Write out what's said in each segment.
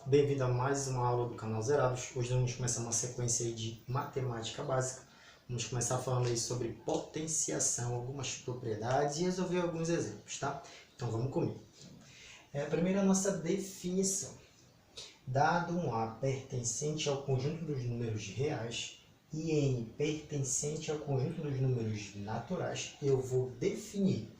Bem-vindo a mais uma aula do canal Zerados. Hoje vamos começar uma sequência aí de matemática básica. Vamos começar falando aí sobre potenciação, algumas propriedades e resolver alguns exemplos, tá? Então vamos comigo. Primeiro a nossa definição. Dado um A pertencente ao conjunto dos números reais e N pertencente ao conjunto dos números naturais, eu vou definir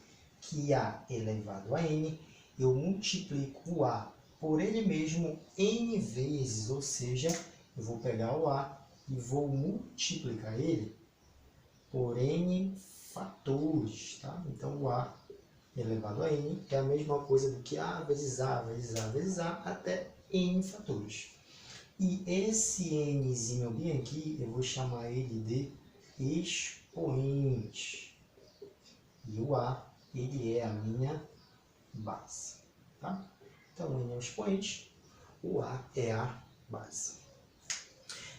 que A elevado a N, eu multiplico o A por ele mesmo N vezes, ou seja, eu vou pegar o A e vou multiplicar ele por N fatores, tá? Então, o A elevado a N é a mesma coisa do que A vezes A, vezes A, vezes A, até N fatores. E esse Nzinho bem aqui, eu vou chamar ele de expoente. E o A, ele é a minha base, tá? Então, N é o expoente, o A é a base.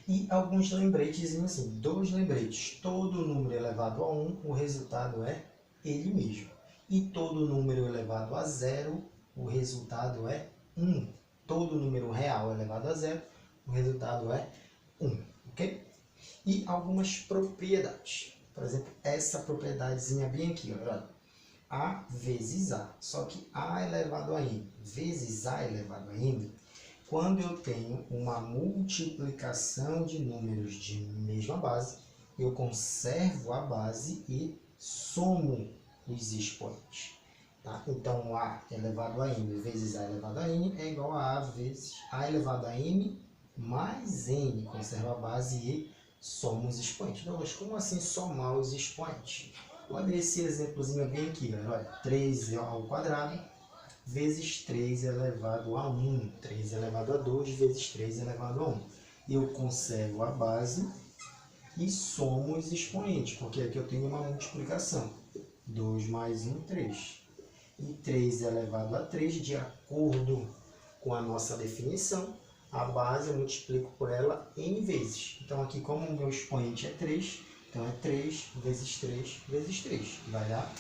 E alguns lembretes, assim, dois lembretes. Todo número elevado a 1, o resultado é ele mesmo. E todo número elevado a 0, o resultado é 1. Todo número real elevado a 0, o resultado é 1. Ok? E algumas propriedades. Por exemplo, essa propriedadezinha bem aqui, olha. A vezes A, só que A elevado a N vezes A elevado a N, quando eu tenho uma multiplicação de números de mesma base, eu conservo a base e somo os expoentes. Tá? Então, A elevado a N vezes A elevado a N é igual a A vezes A elevado a N mais N, conserva a base e soma os expoentes. Então, mas como assim somar os expoentes? Olha esse exemplozinho bem aqui, galera. Olha, 3 ao quadrado vezes 3 elevado a 1. 3 elevado a 2 vezes 3 elevado a 1. Eu conservo a base e somo os expoentes, porque aqui eu tenho uma multiplicação. 2 mais 1, 3. E 3 elevado a 3, de acordo com a nossa definição, a base eu multiplico por ela n vezes. Então, aqui, como o meu expoente é 3, então, é 3 vezes 3 vezes 3, que vai dar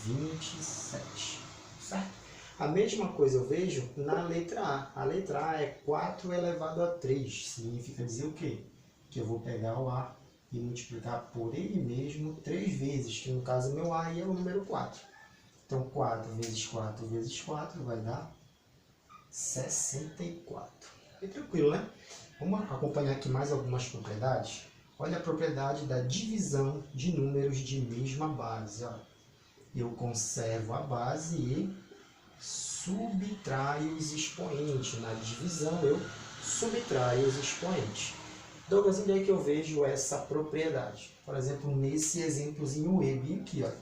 27, certo? A mesma coisa eu vejo na letra A. A letra A é 4 elevado a 3. Significa dizer o quê? Que eu vou pegar o A e multiplicar por ele mesmo 3 vezes, que no caso meu A é o número 4. Então, 4 vezes 4 vezes 4 vai dar 64. Bem tranquilo, né? Vamos acompanhar aqui mais algumas propriedades. Olha a propriedade da divisão de números de mesma base. Ó. Eu conservo a base e subtraio os expoentes. Na divisão, eu subtraio os expoentes. Douglas, onde é que eu vejo essa propriedade? Por exemplo, nesse exemplozinho E, bem aqui, ó.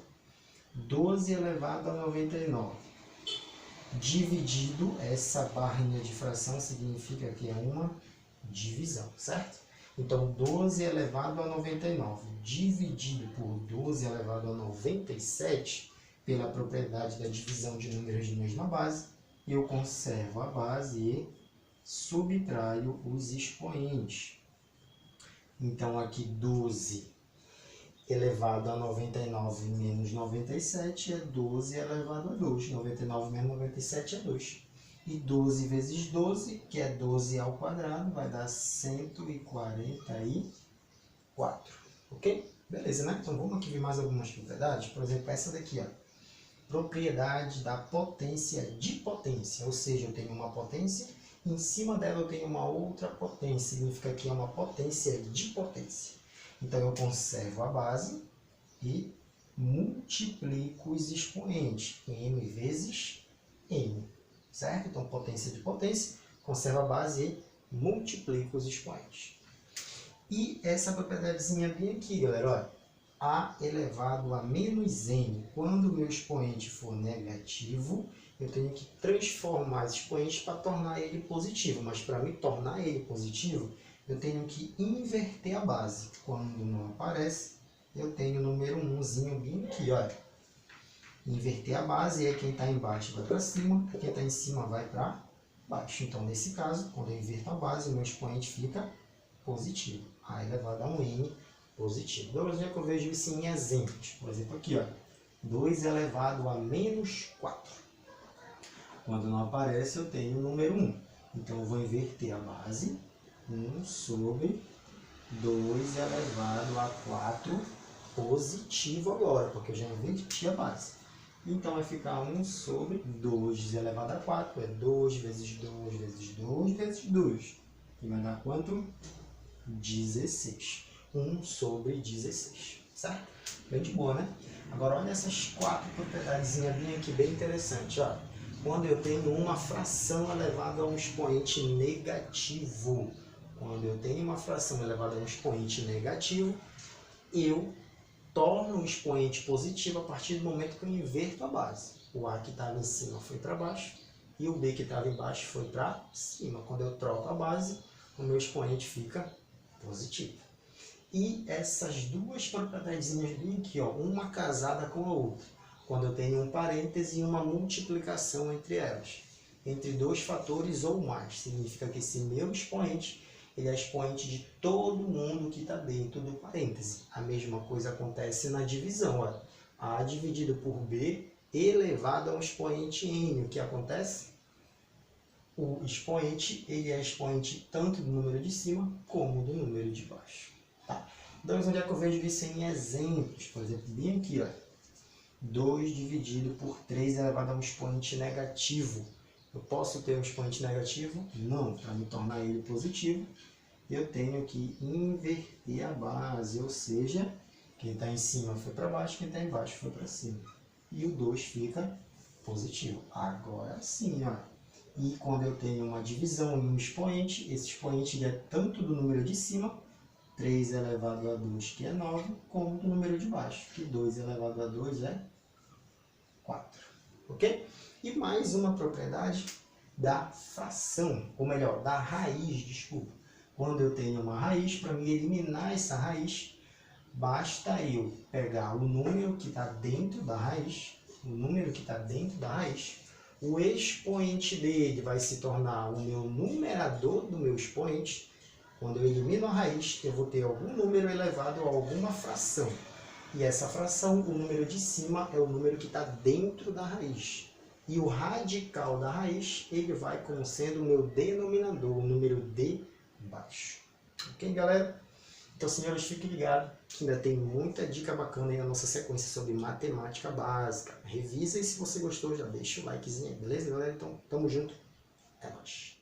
12 elevado a 99. Dividido, essa barrinha de fração significa que é uma divisão, certo? Então, 12 elevado a 99 dividido por 12 elevado a 97, pela propriedade da divisão de números de mesma base, eu conservo a base e subtraio os expoentes. Então, aqui 12 elevado a 99 menos 97 é 12 elevado a 2. 99 menos 97 é 2. E 12 vezes 12, que é 12 ao quadrado, vai dar 144. Ok? Beleza, né? Então vamos aqui ver mais algumas propriedades. Por exemplo, essa daqui, ó. Propriedade da potência de potência. Ou seja, eu tenho uma potência, em cima dela eu tenho uma outra potência. Significa que é uma potência de potência. Então eu conservo a base e multiplico os expoentes. M vezes N. Certo? Então, potência de potência, conserva a base e multiplica os expoentes. E essa propriedadezinha bem aqui, galera, olha. A elevado a menos N. Quando o meu expoente for negativo, eu tenho que transformar esse expoente para tornar ele positivo. Mas para me tornar ele positivo, eu tenho que inverter a base. Quando não aparece, eu tenho o número 1zinho bem aqui, olha. Inverter a base, e aí quem está embaixo vai para cima, quem está em cima vai para baixo. Então, nesse caso, quando eu inverto a base, o meu expoente fica positivo. A elevado a 1n positivo. Então, onde é que eu vejo isso em exemplos? Por exemplo, aqui, ó, 2 elevado a menos 4. Quando não aparece, eu tenho o número 1. Então, eu vou inverter a base. 1 sobre 2 elevado a 4 positivo agora, porque eu já inverti a base. Então, vai ficar 1 sobre 2 elevado a 4, é 2 vezes 2 vezes 2 vezes 2. E vai dar quanto? 16. 1 sobre 16, certo? Bem de boa, né? Agora, olha essas 4 propriedades bem aqui, bem interessante, ó. Quando eu tenho uma fração elevada a um expoente negativo, quando eu tenho uma fração elevada a um expoente negativo, eu torno o expoente positivo a partir do momento que eu inverto a base. O A que estava em cima foi para baixo e o B que estava embaixo foi para cima. Quando eu troco a base, o meu expoente fica positivo. E essas duas propriedades bem aqui, ó, uma casada com a outra, quando eu tenho um parêntese e uma multiplicação entre elas, entre dois fatores ou mais, significa que esse meu expoente ele é expoente de todo mundo que está dentro do parêntese. A mesma coisa acontece na divisão. Olha. A dividido por B elevado a um expoente N. O que acontece? O expoente ele é expoente tanto do número de cima como do número de baixo. Tá? Então, onde é que eu vejo isso em exemplos? Por exemplo, bem aqui, ó. 2 dividido por 3 elevado a um expoente negativo. Eu posso ter um expoente negativo? Não. Para me tornar ele positivo, eu tenho que inverter a base, ou seja, quem está em cima foi para baixo, quem está embaixo foi para cima. E o 2 fica positivo. Agora sim, ó. E quando eu tenho uma divisão em um expoente, esse expoente ele é tanto do número de cima, 3 elevado a 2, que é 9, como do número de baixo, que 2 elevado a 2 é 4. Ok? E mais uma propriedade da fração, ou melhor, da raiz, desculpa. Quando eu tenho uma raiz, para me eliminar essa raiz, basta eu pegar o número que está dentro da raiz, o expoente dele vai se tornar o meu numerador do meu expoente. Quando eu elimino a raiz, eu vou ter algum número elevado a alguma fração. E essa fração, o número de cima, é o número que está dentro da raiz. E o radical da raiz, ele vai como sendo o meu denominador, o número de baixo. Ok, galera? Então, senhores, fiquem ligados que ainda tem muita dica bacana aí na nossa sequência sobre matemática básica. Revisa e se você gostou, já deixa o likezinho aí, beleza, galera? Então, tamo junto. Até mais.